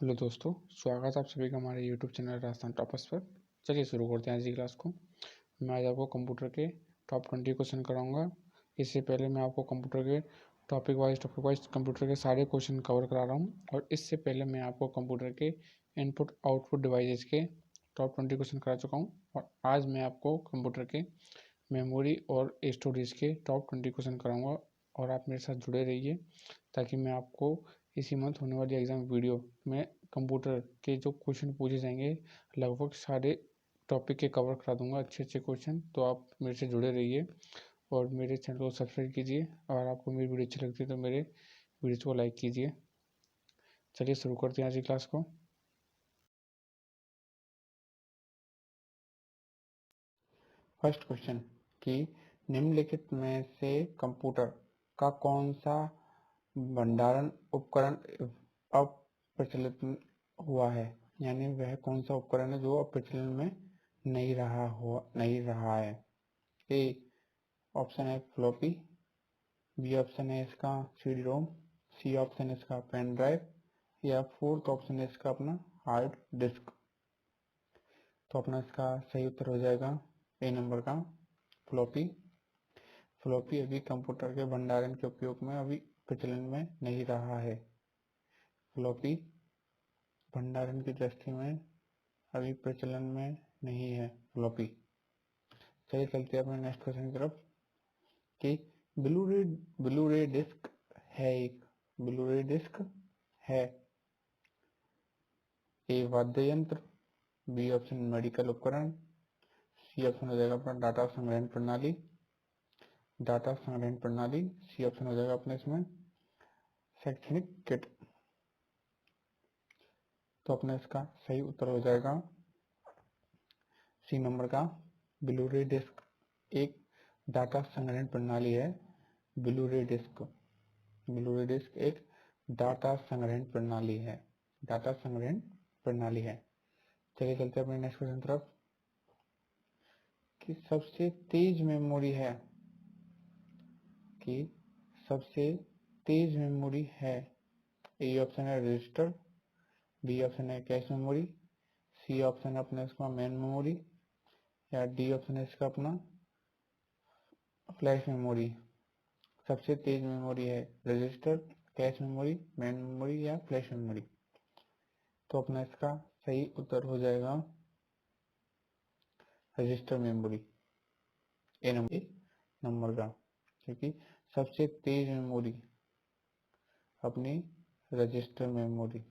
Hello दोस्तों, स्वागत है आप सभी का हमारे यूट्यूब चैनल राजस्थान टॉपर्स पर। चलिए शुरू करते हैं आज की क्लास को। मैं आज आपको कंप्यूटर के टॉप 20 क्वेश्चन कराऊंगा। इससे पहले मैं आपको कंप्यूटर के टॉपिक वाइज कंप्यूटर के सारे क्वेश्चन कवर करा रहा हूं, और इससे पहले मैं आपको कंप्यूटर के इनपुट आउटपुट डिवाइसेस के टॉप 20 क्वेश्चन करा चुका हूँ। और आज मैं आपको कंप्यूटर के मेमोरी और स्टोरेज के टॉप 20 क्वेश्चन कराऊंगा। और आप मेरे साथ जुड़े रहिए ताकि मैं आपको इसी मंथ होने वाली एग्जाम वीडियो में कंप्यूटर के जो क्वेश्चन पूछे जाएंगे लगभग सारे टॉपिक के कवर करा दूंगा, अच्छे अच्छे क्वेश्चन। तो आप मेरे से जुड़े रहिए और मेरे चैनल को सब्सक्राइब कीजिए। और आपको मेरी वीडियो अच्छी लगती है तो मेरे वीडियो को लाइक कीजिए। चलिए शुरू करते हैं आज की क्लास को। फर्स्ट क्वेश्चन कि निम्नलिखित में से कंप्यूटर का कौन सा भंडारण उपकरण अब प्रचलित हुआ है, यानी वह कौन सा उपकरण है जो अब प्रचलन में नहीं रहा है। ए ऑप्शन है फ्लॉपी, बी ऑप्शन है इसका सीडी रोम, सी ऑप्शन है इसका पेन ड्राइव, या फोर्थ ऑप्शन है इसका अपना हार्ड डिस्क। तो अपना इसका सही उत्तर हो जाएगा ए नंबर का फ्लॉपी। फ्लॉपी अभी कंप्यूटर के भंडारण के उपयोग में अभी प्रचलन में नहीं रहा है। फ्लॉपी भंडारण की दृष्टि में अभी प्रचलन में नहीं है फ्लॉपी। चलिए चलते हैं अपने नेक्स्ट क्वेश्चन की तरफ कि ब्लू रे डिस्क है एक ब्लू रे डिस्क है ए वाद्य यंत्र, बी ऑप्शन मेडिकल उपकरण, सी ऑप्शन हो जाएगा अपना डाटा संग्रहण प्रणाली, सी ऑप्शन हो जाएगा अपने इसमें शैक्षणिक किट। तो अपना इसका सही उत्तर हो जाएगा सी नंबर का ब्लू रे डिस्क एक डाटा संग्रहण प्रणाली है। ब्लू रे डिस्क एक डाटा संग्रहण प्रणाली है। चलिए चलते हैं अपने नेक्स्ट क्वेश्चन तरफ कि सबसे तेज मेमोरी है। ए ऑप्शन है रजिस्टर, बी ऑप्शन है कैश मेमोरी, सी ऑप्शन है अपना इसका मेन मेमोरी, या डी ऑप्शन है इसका अपना फ्लैश मेमोरी। सबसे तेज मेमोरी है register, cache memory, main memory या फ्लैश मेमोरी। तो अपना इसका सही उत्तर हो जाएगा रजिस्टर मेमोरी, ए नंबर का, क्योंकि सबसे तेज मेमोरी अपनी रजिस्टर मेमोरी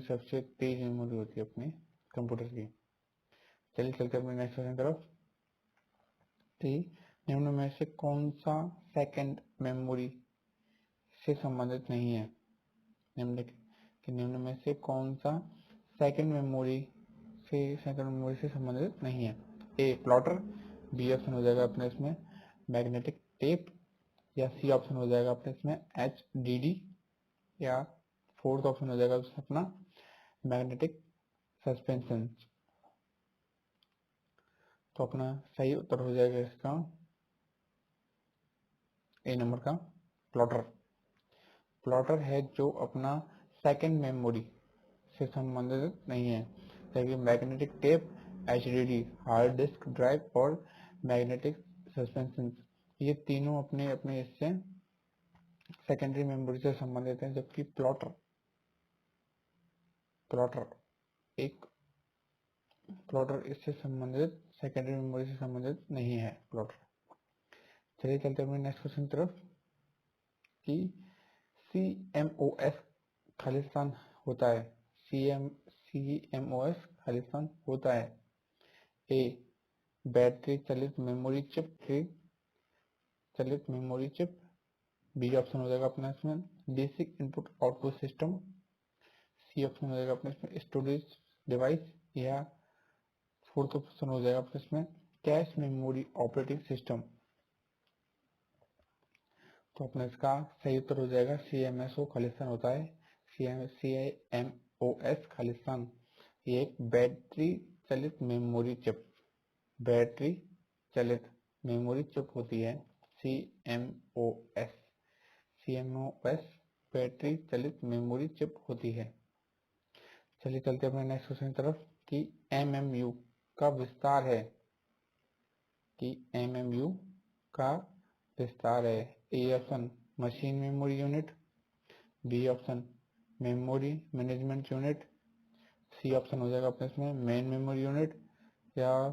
सबसे तेज मेमोरी होती है अपने कंप्यूटर की। चलिए चलते अपने नेक्स्ट क्वेश्चन तरफ कि निम्न में से कौन सा सेकंड मेमोरी से संबंधित नहीं है। निम्न में से कौन सा सेकंड मेमोरी से संबंधित नहीं है। ए प्लॉटर, बी ऑप्शन हो जाएगा अपने इसमें मैग्नेटिक टेप, या सी ऑप्शन हो जाएगा अपने इसमें HDD, या फोर्थ ऑप्शन हो जाएगा अपना मैग्नेटिक सस्पेंशन। तो अपना सही उत्तर हो जाएगा इसका ए नंबर का प्लॉटर है जो अपना सेकंड मेमोरी से संबंधित नहीं है। जैसे magnetic tape, HDD hard disk drive और मैग्नेटिक सस्पेंशन, ये तीनों अपने अपने इससे सेकेंडरी मेमोरी से संबंधित हैं, जबकि प्लॉटर इससे संबंधित सेकेंडरी मेमोरी से संबंधित नहीं है प्लॉटर। चलिए चलते हैं अपने नेक्स्ट क्वेश्चन तरफ कि CMOS खालिस्तान होता है। CMOS खालिस्तान होता है। ए बैटरी चलित मेमोरी चिप, बी ऑप्शन हो जाएगा अपना इसमें basic input output system, C option हो जाएगा अपने इसमें स्टोरेज डिवाइस, या फोर्थ ऑप्शन हो जाएगा अपने इसमें कैश मेमोरी ऑपरेटिंग सिस्टम। तो अपना इसका सही उत्तर हो जाएगा CMOS खालिस्तान होता है। CMOS खालिस्तान ये एक बैटरी चलित मेमोरी चिप होती है। CMOS बैटरी चलित मेमोरी चिप होती है। चलिए चलते अपने नेक्स्ट क्वेश्चन की तरफ कि एमएमयू का विस्तार है, कि एमएमयू का विस्तार है। A option machine memory unit, B option memory management unit, C option हो जाएगा अपने इसमें मेन मेमोरी यूनिट, या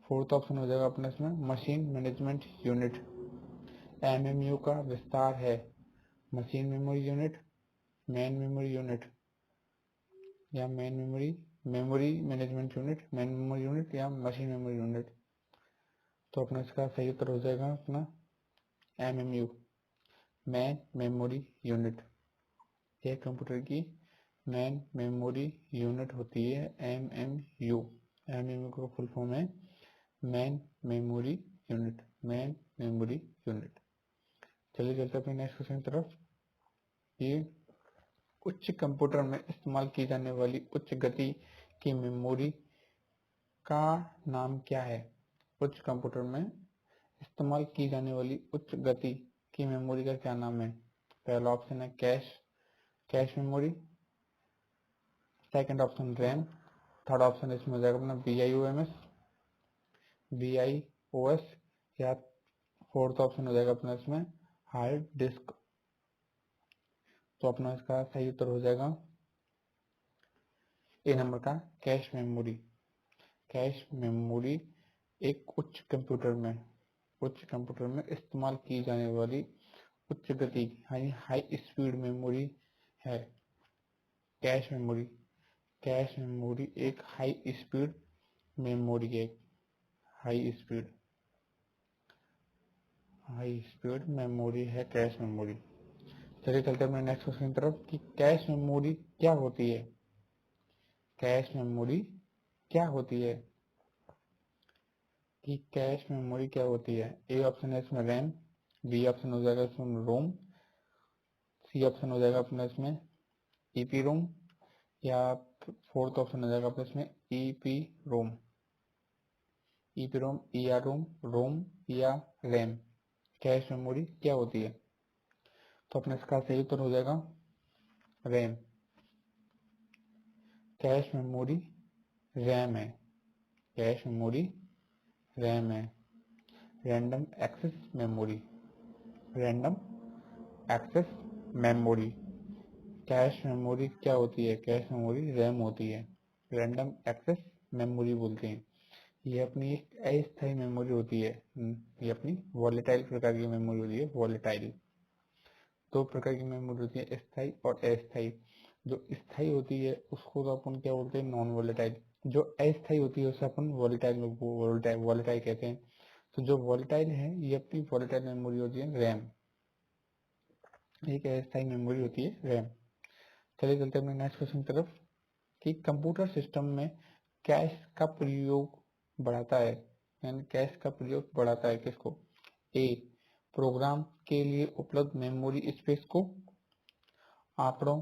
फोर्थ ऑप्शन हो जाएगा अपने इसमें मशीन मैनेजमेंट यूनिट। एमएमयू का विस्तार है machine memory unit, main memory unit, या memory management unit, main memory unit, या मशीन मेमोरी यूनिट। तो अपना इसका सही उत्तर हो जाएगा अपना एमएमयू, मेन मेमोरी यूनिट। यह कंप्यूटर की मेन मेमोरी यूनिट होती है एमएमयू। एमएमयू का फुल फॉर्म है main memory unit, main memory unit. चलिए चलते अपने नेक्स्ट क्वेश्चन की तरफ। ये उच्च कंप्यूटर में इस्तेमाल की जाने वाली उच्च गति की मेमोरी का नाम क्या है? उच्च कंप्यूटर में इस्तेमाल की जाने वाली उच्च गति की मेमोरी का क्या नाम है? पहला ऑप्शन है cache memory, second option RAM, third option इसमें हो जाएगा अपना BIOS, या फोर्थ ऑप्शन हो जाएगा अपना इसमें हार्ड डिस्क। तो अपना इसका सही उत्तर हो जाएगा ए नंबर का कैश मेमोरी। कैश मेमोरी एक उच्च कंप्यूटर में इस्तेमाल की जाने वाली उच्च गति यानी हाई स्पीड मेमोरी है। कैश मेमोरी एक हाई स्पीड मेमोरी है, हाई स्पीड मेमोरी है कैश मेमोरी। चलिए चलते हैं अपने नेक्स्ट क्वेश्चन की तरफ कि कैश मेमोरी क्या होती है? कैश मेमोरी क्या होती है? कि कैश मेमोरी क्या होती है? ए ऑप्शन है इसमें रैम, बी ऑप्शन हो जाएगा इसमें रोम, सी ऑप्शन हो जाएगा अपना इसमें ईपी रोम, या फोर्थ ऑप्शन हो जाएगा अपना इसमें ईपी रोम, रोम या रैम। कैश मेमोरी क्या होती है? तो अपने इसका सही उत्तर हो जाएगा रैम। कैश मेमोरी रैम है, कैश मेमोरी रैम है। Random access memory, random access memory. Cache memory क्या होती है? कैश मेमोरी रैम होती है, रैंडम एक्सेस मेमोरी बोलते हैं। ये अपनी एक अस्थायी मेमोरी होती है। ये अपनी वॉलेटाइल प्रकार की मेमोरी होती है। वॉलेटाइल दो प्रकार की मेमोरी होती है, स्थायी और अस्थायी। जो स्थायी होती है उसको तो अपन क्या बोलते हैं? Non volatile. जो अस्थायी होती है उसे अपन वॉलेटाइल कहते हैं। तो जो वॉलेटाइल है ये अपनी वॉलेटाइल मेमोरी होती है रैम, एक अस्थायी मेमोरी होती है रैम। चलिए चलते हैं नेक्स्ट क्वेश्चन की तरफ कि कंप्यूटर सिस्टम में कैश का प्रयोग बढ़ाता है, यानी कैश का प्रयोग बढ़ाता है किसको? ए प्रोग्राम के लिए उपलब्ध मेमोरी स्पेस को, आंकड़ों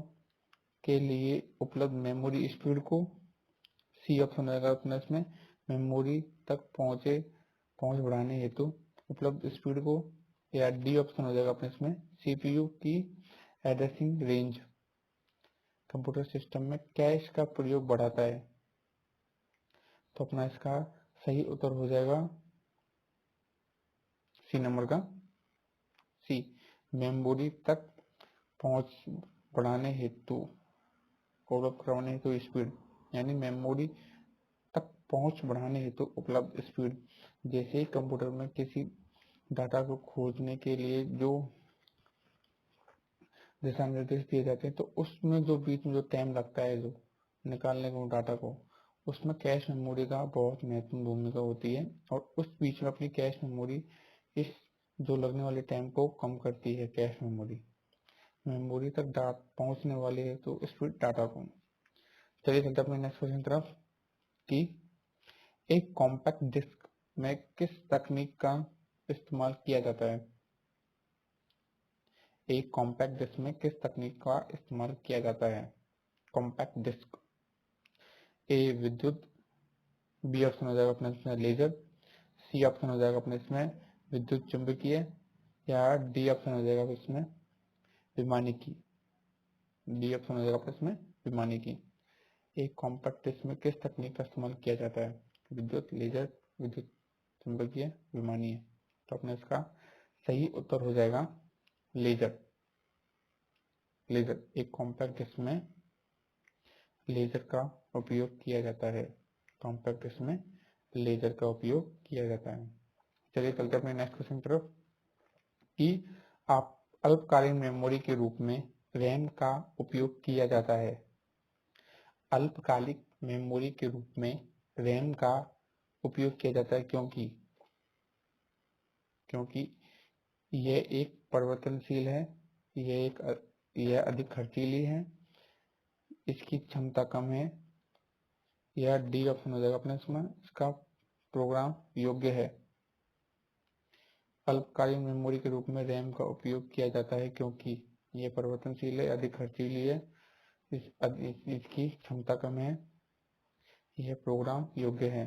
के लिए उपलब्ध मेमोरी स्पीड को, सी ऑप्शन रहेगा अपने इसमें मेमोरी तक पहुंच बढ़ाने हेतु उपलब्ध स्पीड को, या डी ऑप्शन हो जाएगा अपने इसमें सीपीयू की एड्रेसिंग रेंज। कंप्यूटर सिस्टम में कैश का प्रयोग बढ़ाता है, तो अपना इसका सही उत्तर हो जाएगा सी नंबर का सी, मेमोरी तक पहुंच बढ़ाने हेतु, उपलब्ध करवाने हेतु स्पीड, यानी मेमोरी तक पहुंच बढ़ाने हेतु उपलब्ध स्पीड। जैसे ही कंप्यूटर में किसी डाटा को खोजने के लिए जो दिशा निर्देश दिए जाते हैं, तो उसमें जो बीच में जो टाइम लगता है जो निकालने को डाटा को, उसमें कैश मेमोरी का बहुत महत्वपूर्ण भूमिका होती है। और उस बीच में अपनी कैश मेमोरी इस जो लगने वाले टाइम को कम करती है। कैश मेमोरी तक पहुंचने वाली है तो स्पीड डाटा को। चलिए चलते अपने नेक्स्ट क्वेश्चन की तरफ कि एक कॉम्पैक्ट डिस्क में किस तकनीक का इस्तेमाल किया जाता है? एक कॉम्पैक्ट डिस्क में किस तकनीक का इस्तेमाल किया जाता है? कॉम्पैक्ट डिस्क, ए विद्युत, बी ऑप्शन हो जाएगा अपने इसमें लेजर, सी ऑप्शन हो जाएगा अपने इसमें विद्युत चुंबकीय, या डी ऑप्शन हो जाएगा इसमें विमानिकी। डी ऑप्शन हो जाएगा इसमें विमानी की। एक कॉम्पैक्ट डिस्क में किस तकनीक का इस्तेमाल किया जाता है? विद्युत, लेजर, विद्युत चुंबकीय, विमानीय। तो अपने इसका सही उत्तर हो जाएगा लेजर। लेजर, एक कॉम्पैक्ट डिस्क में लेजर का उपयोग किया जाता है। कॉम्पैक्ट डिस्क में लेजर का उपयोग किया जाता है। चलिए चलते अपने नेक्स्ट क्वेश्चन की तरफ कि आप अल्पकालीन मेमोरी के रूप में रैम का उपयोग किया जाता है। अल्पकालिक मेमोरी के रूप में रैम का उपयोग किया जाता है क्योंकि यह एक परिवर्तनशील है, यह अधिक खर्चीली है, इसकी क्षमता कम है। यह डी ऑप्शन हो जाएगा अपने इसमें, इसका प्रोग्राम योग्य है। अल्पकालीन मेमोरी के रूप में रैम का उपयोग किया जाता है क्योंकि यह परिवर्तनशील है, अधिक खर्चीली है, इसकी क्षमता कम है, यह प्रोग्राम योग्य है।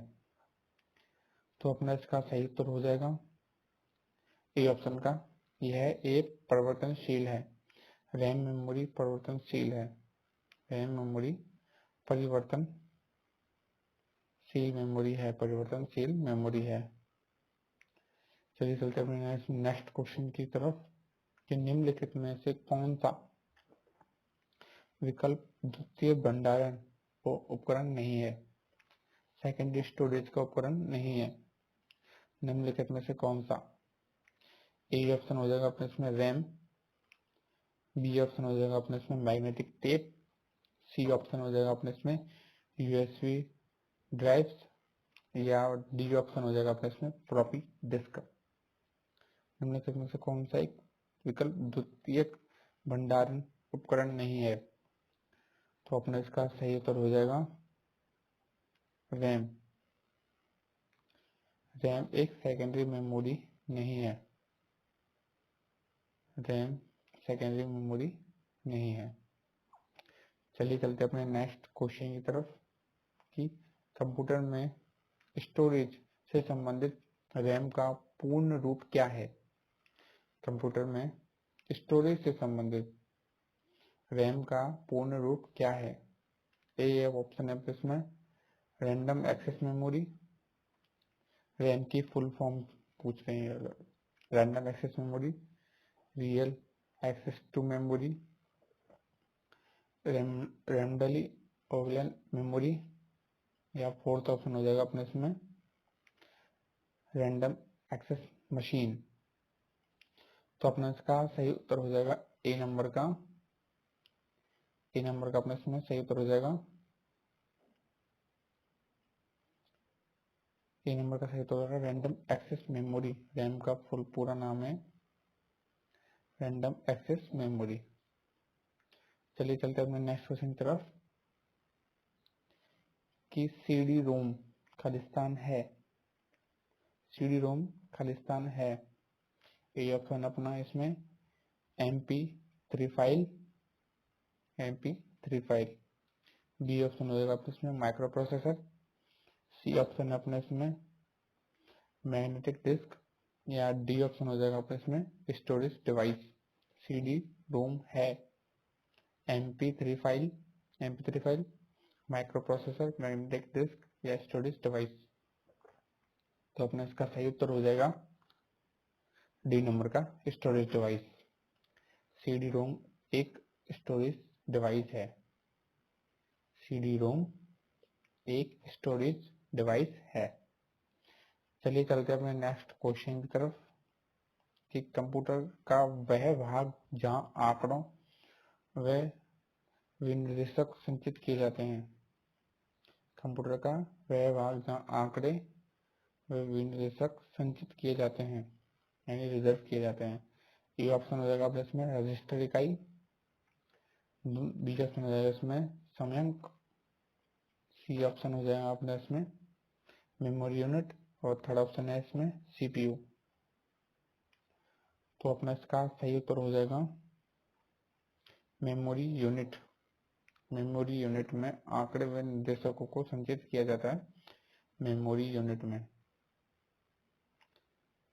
तो अपना इसका सही उत्तर हो जाएगा ए ऑप्शन का, यह एक परिवर्तनशील है। रैम मेमोरी परिवर्तनशील है। रैम मेमोरी परिवर्तनशील मेमोरी है, परिवर्तनशील मेमोरी है। चलिए चलते अपने नेक्स्ट क्वेश्चन की तरफ कि निम्नलिखित में से कौन सा विकल्प द्वितीय भंडारण उपकरण नहीं है? सेकेंडरी स्टोरेज का उपकरण नहीं है। निम्नलिखित में से कौन सा? ए ऑप्शन हो जाएगा अपने इसमें रैम, बी ऑप्शन हो जाएगा अपने इसमें मैग्नेटिक टेप, सी ऑप्शन हो जाएगा अपने इसमें यूएसबी ड्राइव्स, या डी ऑप्शन हो जाएगा अपने इसमें फ्लॉपी डिस्क। निम्नलिखित में से कौन सा एक विकल्प द्वितीयक भंडारण उपकरण नहीं है? तो अपने इसका सही उत्तर हो जाएगा रैम। रैम एक सेकेंडरी मेमोरी नहीं है। रैम सेकेंडरी मेमोरी नहीं है। चलिए चलते अपने नेक्स्ट क्वेश्चन की तरफ कि कंप्यूटर में स्टोरेज से संबंधित रैम का पूर्ण रूप क्या है? कंप्यूटर में स्टोरेज से संबंधित रैम का पूर्ण रूप क्या है? ए ऑप्शन है इसमें रैंडम एक्सेस मेमोरी, रैम की फुल फॉर्म पूछ रहे हैं, random access memory, real access to memory, randomly overland memory, या फोर्थ ऑप्शन हो जाएगा अपने इसमें रैंडम एक्सेस मशीन। तो अपना इसका सही उत्तर हो जाएगा ए नंबर का। ए नंबर का अपने इसमें सही उत्तर हो जाएगा। ए नंबर का सही उत्तर हो जाएगा रैंडम एक्सेस मेमोरी। रैम का फुल पूरा नाम है रैंडम एक्सेस मेमोरी। चलिए चलते हैं अपने नेक्स्ट क्वेश्चन की तरफ कि सीडी रोम खालिस्तान है। सीडी रोम खालिस्तान है। ए ऑप्शन अपना इसमें MP3 file, MP3 file. B option हो जाएगा अपने इसमें माइक्रो प्रोसेसर, सी ऑप्शन है अपने इसमें मैग्नेटिक डिस्क, या डी ऑप्शन हो जाएगा अपने इसमें स्टोरेज डिवाइस। सीडी रोम है MP3 file, MP3 file, micro processor, magnetic disk, या स्टोरेज डिवाइस। तो अपना इसका सही उत्तर हो जाएगा डी नंबर का स्टोरेज डिवाइस। सीडी रोम एक स्टोरेज डिवाइस है। सीडी रोम एक स्टोरेज डिवाइस है। चलिए चलते हैं अपने नेक्स्ट क्वेश्चन की तरफ कि कंप्यूटर का वह भाग जहां आंकड़ों व विनिर्देशक संचित किए जाते हैं। कंप्यूटर का वह भाग जहां आंकड़े व विनिर्देशक संचित किए जाते हैं, यानी रिजर्व किए जाते हैं। ये ऑप्शन हो जाएगा अपने इसमें रजिस्टर इकाई, बी ऑप्शन हो जाएगा इसमें समयांक, सी ऑप्शन हो जाएगा अपने इसमें मेमोरी यूनिट, और थर्ड ऑप्शन है इसमें CPU। तो अपना इसका सही उत्तर हो जाएगा मेमोरी यूनिट। मेमोरी यूनिट में आंकड़े व निर्देशकों को संचित किया जाता है मेमोरी यूनिट में।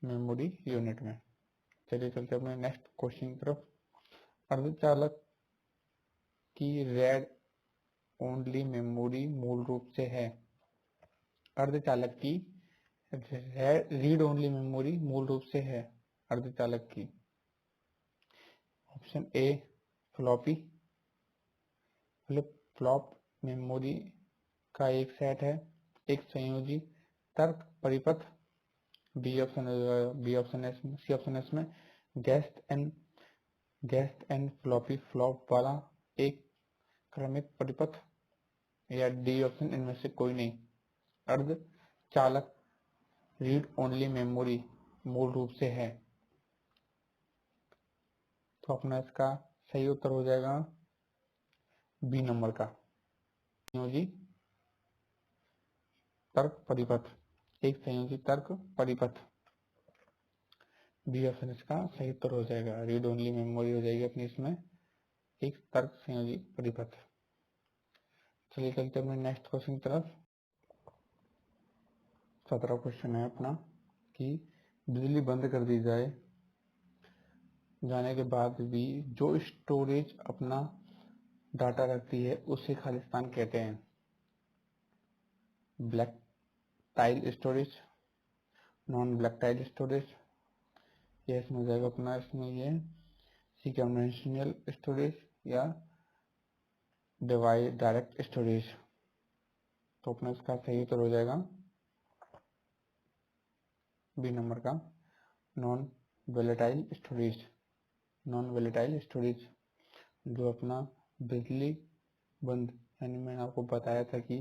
मेमोरी यूनिट में। चलिए चलते अपने नेक्स्ट क्वेश्चन की तरफ। अर्धचालक की रेड ओनली मेमोरी मूल रूप से है? अर्धचालक की रीड ओनली मेमोरी मूल रूप से है अर्धचालक की। Option A floppy flip flop memory का एक सेट है, एक संयोजी तर्क परिपथ। B option S, C option S में गेस्ट एंड फ्लॉपी फ्लॉप वाला एक क्रमिक परिपथ, या डी ऑप्शन इनमें से कोई नहीं। अर्धचालक रीड ओनली मेमोरी मूल रूप से है, तो अपना इसका सही उत्तर हो जाएगा बी नंबर का, संयोजी तर्क परिपथ, एक संयोजी तर्क परिपथ। बी ऑप्शन इसका सही उत्तर हो जाएगा, रीड ओनली मेमोरी हो जाएगी अपनी इसमें एक तर्क संयोजी परिपथ। चलिए चलते अपने नेक्स्ट क्वेश्चन की तरफ। 17 क्वेश्चन है अपना कि बिजली बंद कर दी जाने के बाद भी जो स्टोरेज अपना डाटा रखती है उसे खालिस्तान कहते हैं? Black tile storage, non black tile storage, ये इसमें हो जाएगा अपना इसमें ये सीक्वेंशियल स्टोरेज या डिवाइड डायरेक्ट स्टोरेज। तो अपना इसका सही उत्तर हो जाएगा बी नंबर का, non volatile storage. Non volatile storage जो अपना बिजली बंद, यानी मैंने आपको बताया था कि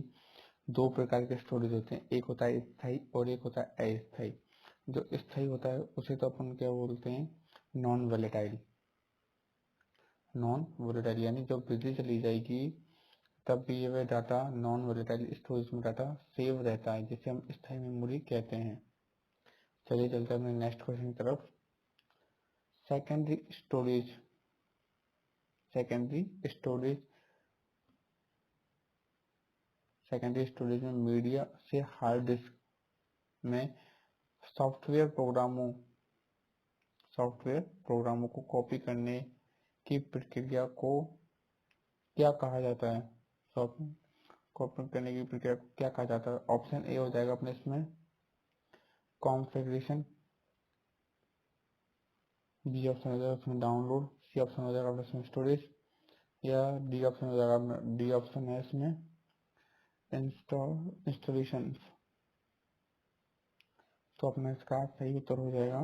दो प्रकार के स्टोरेज होते हैं, एक होता है स्थायी और एक होता है अस्थायी। जो स्थायी होता है उसे तो अपन क्या बोलते हैं, नॉन वोलेटाइल। नॉन वोलेटाइल यानी जब बिजली चली जाएगी तब भी ये डाटा नॉन वोलेटाइल स्टोरेज में डाटा सेव रहता है, जिसे हम स्थायी मेमोरी कहते हैं। चलिए चलते हैं अपने नेक्स्ट क्वेश्चन की तरफ। Secondary storage, secondary storage secondary storage में मीडिया से हार्ड डिस्क में सॉफ्टवेयर प्रोग्रामों को कॉपी करने की प्रक्रिया को क्या कहा जाता है? कॉपी करने की प्रक्रिया को क्या कहा जाता है? ऑप्शन ए हो जाएगा अपने इसमें कॉन्फ़िगरेशन, बी ऑप्शन हो जाएगा उसमें डाउनलोड, सी ऑप्शन हो जाएगा इसमें स्टोरेज, या डी ऑप्शन हो जाएगा, डी ऑप्शन है इसमें इंस्टॉलेशन। तो अपना इसका सही उत्तर हो जाएगा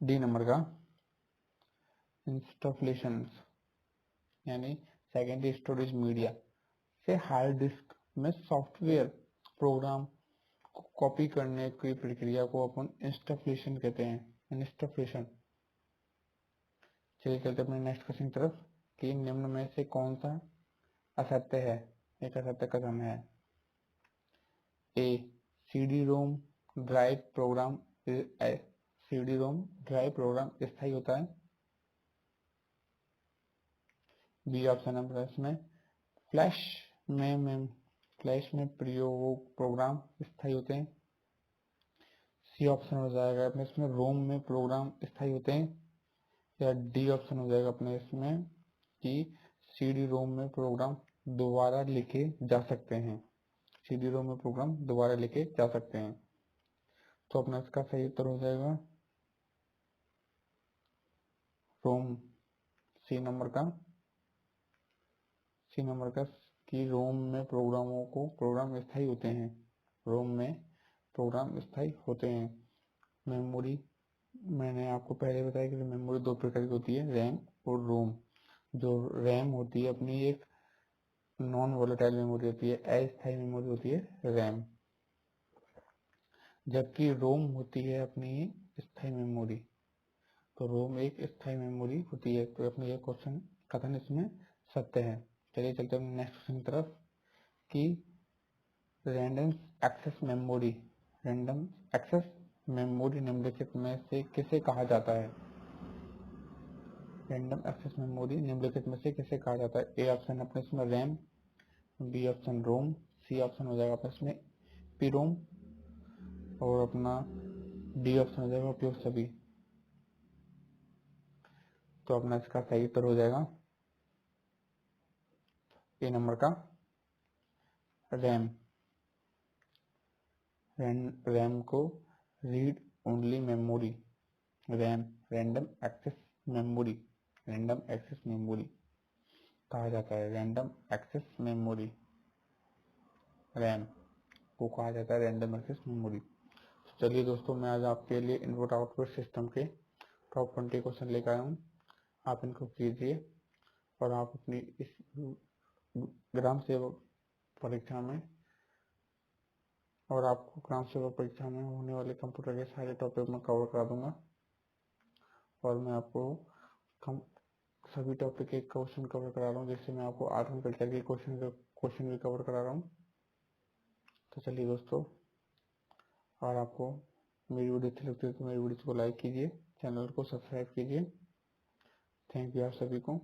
डी नंबर का, इंस्टॉलेशन। यानी सेकेंडरी स्टोरेज मीडिया से हार्ड डिस्क में सॉफ्टवेयर प्रोग्राम को कॉपी करने की प्रक्रिया को अपन इंस्टॉलेशन कहते हैं, इंस्टॉलेशन। चलिए चलते अपने नेक्स्ट क्वेश्चन की तरफ कि निम्न में से कौन सा असत्य है? एक असत्य कथन है। A CD ROM drive program, CD ROM drive program स्थायी होता है। बी ऑप्शन है इसमें फ्लैश में प्रयोग प्रोग्राम स्थायी होते हैं। सी ऑप्शन हो जाएगा अपने इसमें रोम में प्रोग्राम स्थायी होते हैं, या डी ऑप्शन हो जाएगा अपने इसमें कि सीडी रोम में प्रोग्राम दोबारा लिखे जा सकते हैं, सीडी रोम में प्रोग्राम दोबारा लिखे जा सकते हैं। तो अपना इसका सही उत्तर हो जाएगा रोम, सी नंबर का, सी नंबर का कि रोम में प्रोग्राम स्थायी होते हैं, रोम में प्रोग्राम स्थायी होते हैं। मेमोरी मैंने आपको पहले बताया कि मेमोरी दो प्रकार की होती है, रैम और रोम। जो रैम होती है अपनी एक नॉन वोलेटाइल मेमोरी होती है, अस्थायी मेमोरी होती है रैम, जबकि रोम होती है अपनी स्थायी मेमोरी। तो रोम एक स्थायी मेमोरी होती है। तो अपने ये क्वेश्चन कथन इसमें सत्य है। चलिए चलते हैं नेक्स्ट क्वेश्चन की तरफ कि रैंडम एक्सेस मेमोरी निम्नलिखित में से किसे कहा जाता है? रैंडम एक्सेस मेमोरी निम्नलिखित में से किसे कहा जाता है? ए ऑप्शन अपने इसमें रैम, बी ऑप्शन रोम, सी ऑप्शन हो जाएगा अपने इसमें पीरोम, और अपना डी ऑप्शन हो जाएगा उपयोग सभी। तो अपना इसका सही उत्तर हो जाएगा ए नंबर का रैम। रैम को read only memory, RAM random access memory, random access memory कहा जाता है। रैंडम एक्सेस मेमोरी, रैम को कहा जाता है रैंडम एक्सेस मेमोरी। चलिए दोस्तों, मैं आज आपके लिए इनपुट आउटपुट सिस्टम के टॉप 20 क्वेश्चन लेकर आया हूँ। आप इनको कीजिए और आप अपनी इस ग्राम सेवक परीक्षा में और आपको ग्राम सेवक परीक्षा में होने वाले कंप्यूटर के सारे टॉपिक में कवर करा दूंगा और मैं आपको सभी टॉपिक के क्वेश्चन कवर करा रहा हूँ, जिससे मैं आपको 8वीं कक्षा के क्वेश्चन भी कवर करा रहा हूँ। तो चलिए दोस्तों, और आपको मेरी वीडियो अच्छी लगती है तो मेरी वीडियो को लाइक कीजिए, चैनल को सब्सक्राइब कीजिए। थैंक यू आप सभी को।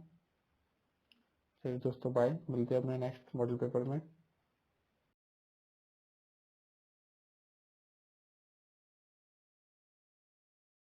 चलिए दोस्तों, बाय, मिलते हैं अपने नेक्स्ट मॉडल पेपर में।